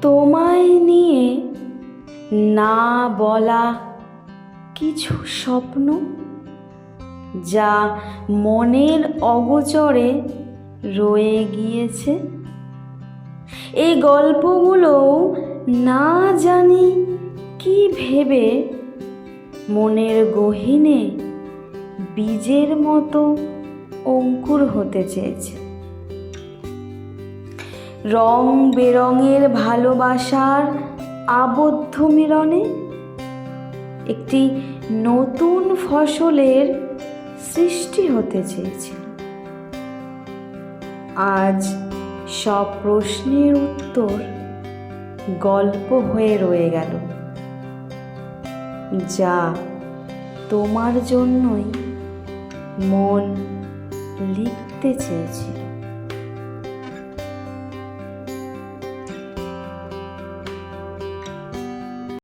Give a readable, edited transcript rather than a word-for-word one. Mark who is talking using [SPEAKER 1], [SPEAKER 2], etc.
[SPEAKER 1] তোমায় নিয়ে না বলা কিছু স্বপ্ন, যা মনের অগোচরে রয়ে গিয়েছে। এই গল্পগুলো না জানি কি ভেবে মনের গহীনে বীজের মতো অঙ্কুর হতে চেয়েছে। রং বেরঙের ভালোবাসার আবদ্ধ মিলনে একটি নতুন ফসলের সৃষ্টি হতে চেয়েছিল। আজ সব প্রশ্নের উত্তর গল্প হয়ে রয়ে গেল, যা তোমার জন্যই মন লিখতে চেয়েছিল।